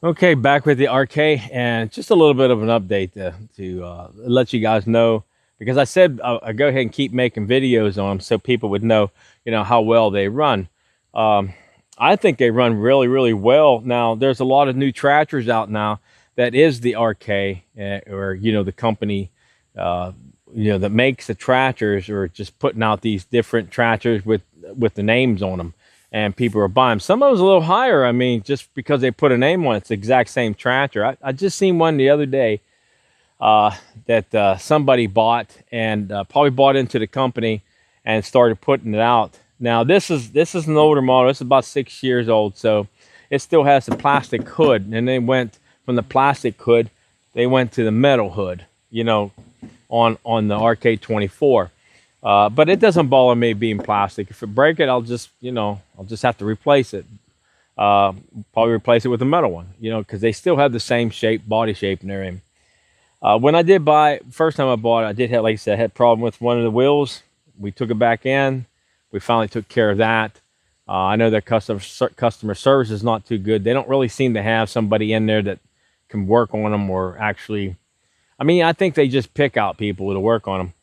Okay, back with the RK, and just a little bit of an update to let you guys know, because I said I'll go ahead and keep making videos on them so people would know, how well they run. Um, I think they run really, really well. Now, there's a lot of new tractors out now that is the RK, or the company, uh, that makes the tractors, or just putting out these different tractors with the names on them, and people are buying. Some of them's a little higher. I mean, just because they put a name on it, it's the exact same tractor. I just seen one the other day uh, that somebody bought, and probably bought into the company and started putting it out. Now this is an older model. It's about 6 years old, so it still has the plastic hood. And they went from the plastic hood, they went to the metal hood. On the RK24. But it doesn't bother me being plastic. If it break it, I'll just have to replace it. Uh, Probably replace it with a metal one, because they still have the same shape, body shape, and everything. When I did buy, first time I bought it, I did have, like I said, I had a problem with one of the wheels. We took it back in. We finally took care of that. I know their customer service is not too good. They don't really seem to have somebody in there that can work on them, or actually, I mean, I think they just pick out people to work on them.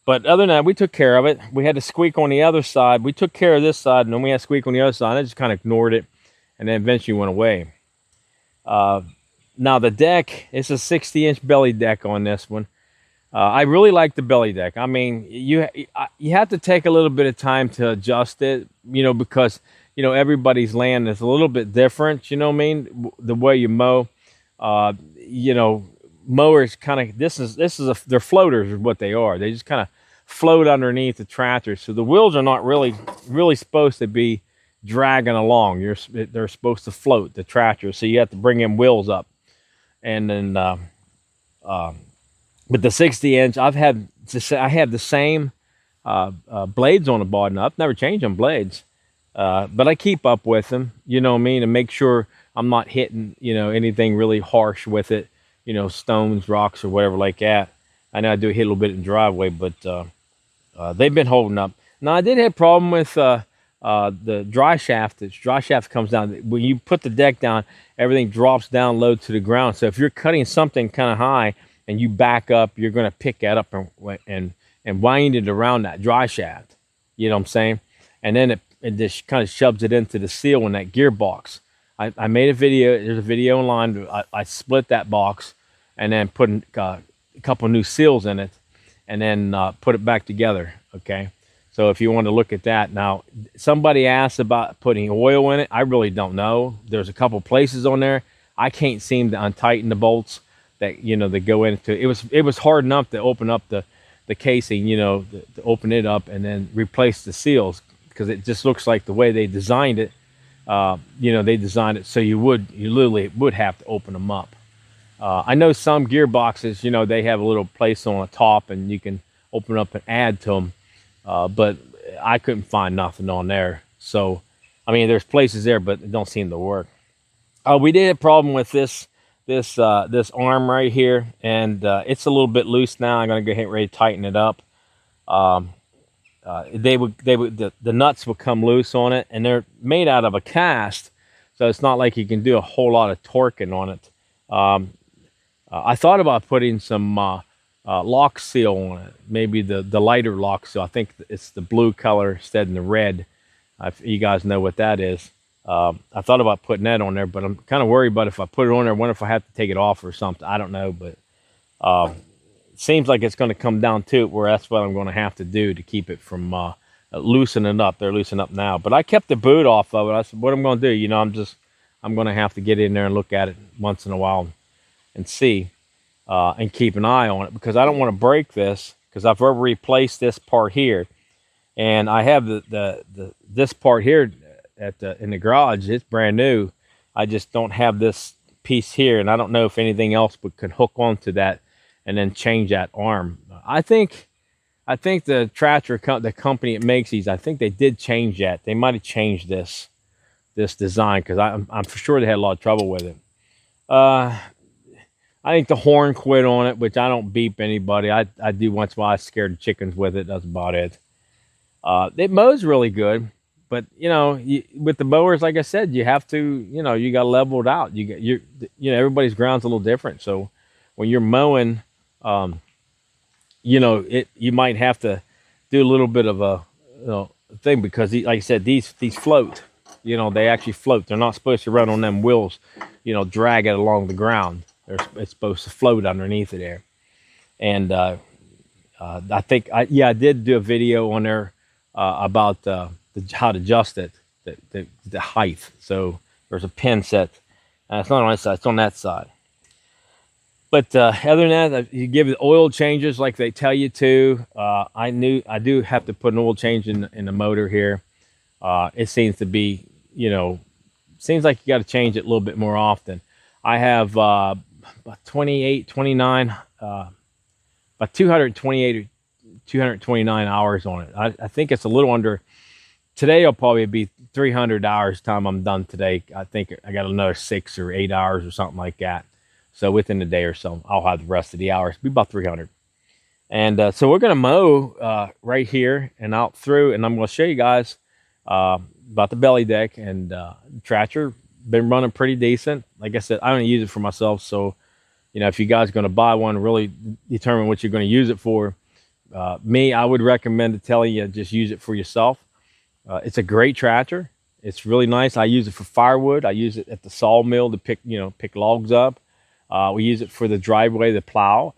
But other than that, we took care of it. We had to squeak on the other side. We took care of this side, and then we had to squeak on the other side. I just kind of ignored it, and then eventually went away. Uh, Now the deck, it's a 60-inch belly deck on this one. I really like the belly deck. I mean, you have to take a little bit of time to adjust it, because everybody's land is a little bit different. You know what I mean? The way you mow, mowers kind of, they're floaters is what they are. They just kind of float underneath the tractor, so the wheels are not really supposed to be dragging along. They're supposed to float the tractor, so you have to bring in wheels up. And then uh, with the 60-inch, I have the same blades on the bottom. I've never changed them blades, but I keep up with them. You know what I mean, and make sure I'm not hitting anything really harsh with it. Stones, rocks, or whatever like that. I know I do hit a little bit in the driveway, but they've been holding up. Now I did have a problem with the dry shaft. The dry shaft comes down when you put the deck down. Everything drops down low to the ground. So if you're cutting something kind of high and you back up, you're going to pick that up and wind it around that dry shaft. You know what I'm saying? And then it just kind of shoves it into the seal in that gearbox. I made a video. There's a video online. I split that box and then put a couple new seals in it, and then put it back together. Okay. So if you want to look at that. Now, somebody asked about putting oil in it. I really don't know. There's a couple places on there. I can't seem to untighten the bolts that go into it. It was hard enough to open up the casing, to open it up and then replace the seals, because it just looks like the way they designed it. They designed it so you literally would have to open them up. I know some gearboxes, they have a little place on the top and you can open up and add to them. But I couldn't find nothing on there. So, I mean, there's places there, but it don't seem to work. We did have a problem with this arm right here, and it's a little bit loose now. I'm gonna go ahead and ready to tighten it up. Um, the nuts would come loose on it, and they're made out of a cast, so it's not like you can do a whole lot of torquing on it. I thought about putting some lock seal on it, maybe the lighter lock seal. I think it's the blue color instead of the red. If you guys know what that is. I thought about putting that on there, but I'm kind of worried about if I put it on there, I wonder if I have to take it off or something. I don't know, but it seems like it's going to come down to it where that's what I'm going to have to do to keep it from loosening up. They're loosening up now, but I kept the boot off of it. I said, what I'm going to do, I'm going to have to get in there and look at it once in a while and see. And keep an eye on it, because I don't want to break this, because I've already replaced this part here, and I have this part here in the garage. It's brand new. I just don't have this piece here, and I don't know if anything else could hook onto that and then change that arm. I think the tractor the company that makes these, I think they did change that. They might have changed this design, because I'm for sure they had a lot of trouble with it. I think the horn quit on it, which I don't beep anybody. I do once in a while. I scare the chickens with it. That's about it. It mows really good. but you know, with the mowers, like I said, you have to, you know, you got to level it out. You know, everybody's ground's a little different. So when you're mowing, um, you know, you might have to do a little bit of a, you know, thing because, like I said, these float. You know, they actually float. They're not supposed to run on them wheels. You know, drag it along the ground. It's supposed to float underneath it there. And I think I did do a video on there about how to adjust it, the height. So there's a pin set. It's not on this side; it's on that side. But other than that, you give it oil changes like they tell you to. I do have to put an oil change in the motor here. It seems to be, you know, seems like you got to change it a little bit more often. I have about 28, 29, about 228 or 229 hours on it. I think it's a little under. Today will probably be 300 hours time I'm done today. I think I got another 6 or 8 hours or something like that. So within a day or so, I'll have the rest of the hours. Be about 300. And so we're going to mow right here and out through, and I'm going to show you guys about the belly deck and tractor. Been running pretty decent. Like I said, I don't use it for myself. So, you know, if you guys are going to buy one, really determine what you're going to use it for. Me, I would recommend telling you just use it for yourself. It's a great tractor. It's really nice. I use it for firewood. I use it at the sawmill to pick logs up. We use it for the driveway, the plow.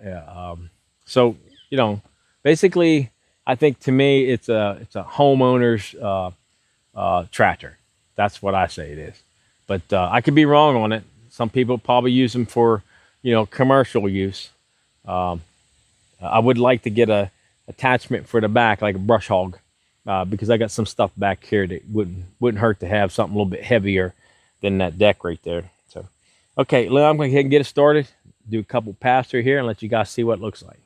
So, you know, basically, I think to me, it's a homeowner's tractor. That's what I say it is. But I could be wrong on it. Some people probably use them for, you know, commercial use. I would like to get a attachment for the back, like a brush hog, because I got some stuff back here that wouldn't hurt to have something a little bit heavier than that deck right there. So, okay, I'm going to go ahead and get it started. Do a couple passes through here and let you guys see what it looks like.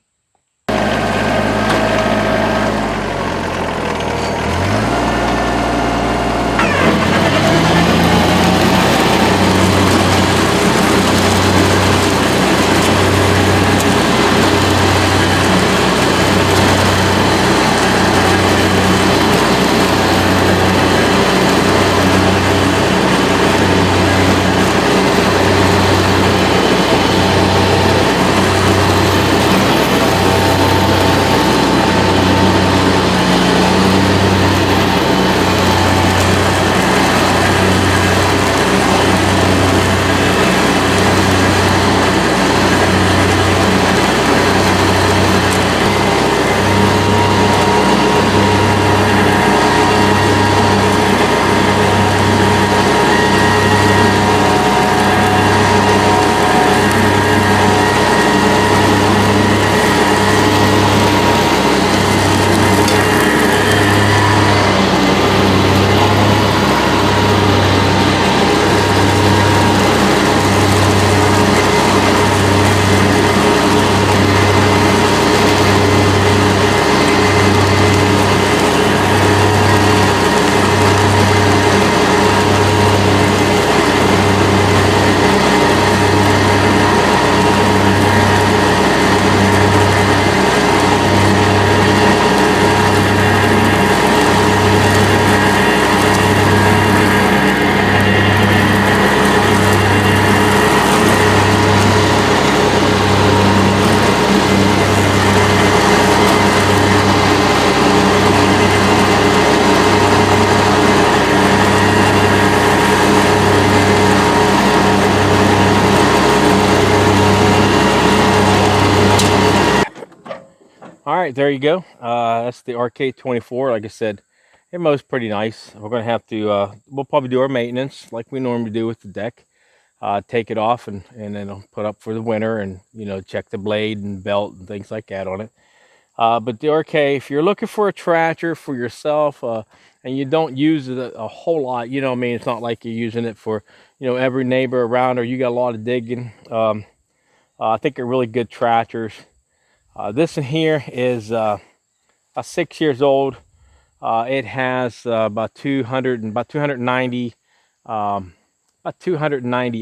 All right, there you go. That's the RK24. Like I said, it mows pretty nice. We're going to have to, we'll probably do our maintenance like we normally do with the deck. Take it off and then I'll put up for the winter and, you know, check the blade and belt and things like that on it. But the RK, if you're looking for a tractor for yourself and you don't use it a whole lot, you know what I mean? It's not like you're using it for, you know, every neighbor around or you got a lot of digging. I think they're really good tractors. This one here is 6 years old. It has about 290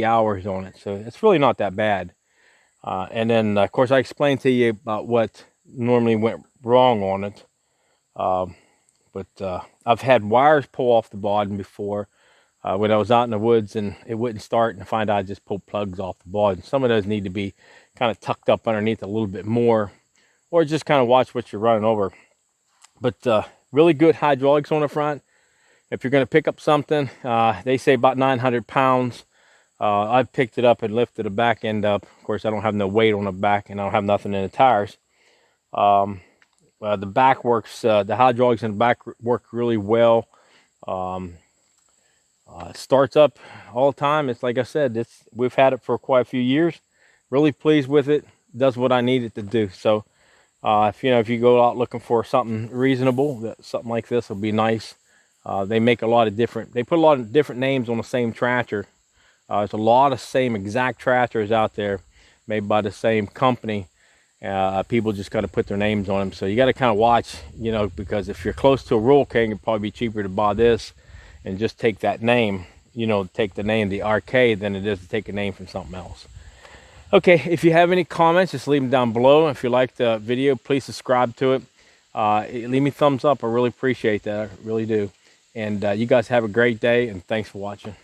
hours on it, so it's really not that bad. And then of course I explained to you about what normally went wrong on it. But I've had wires pull off the bottom before when I was out in the woods and it wouldn't start, and I find I just pulled plugs off the bottom. Some of those need to be kind of tucked up underneath a little bit more, or just kind of watch what you're running over. But really good hydraulics on the front. If you're going to pick up something, they say about 900 pounds. I've picked it up and lifted the back end up. Of course, I don't have no weight on the back, and I don't have nothing in the tires. The back works, the hydraulics in the back work really well. It starts up all the time. It's like I said, we've had it for quite a few years. Really pleased with it. Does what I need it to do. So if you go out looking for something reasonable, something like this will be nice. They put a lot of different names on the same tractor. There's a lot of same exact tractors out there made by the same company. People just kind of put their names on them. So you got to kind of watch, because if you're close to a Rural King, it'd probably be cheaper to buy this and just take that name, take the name, the RK, than it is to take a name from something else. Okay, if you have any comments, just leave them down below. If you like the video, please subscribe to it. Leave me a thumbs up. I really appreciate that. I really do. And you guys have a great day, and thanks for watching.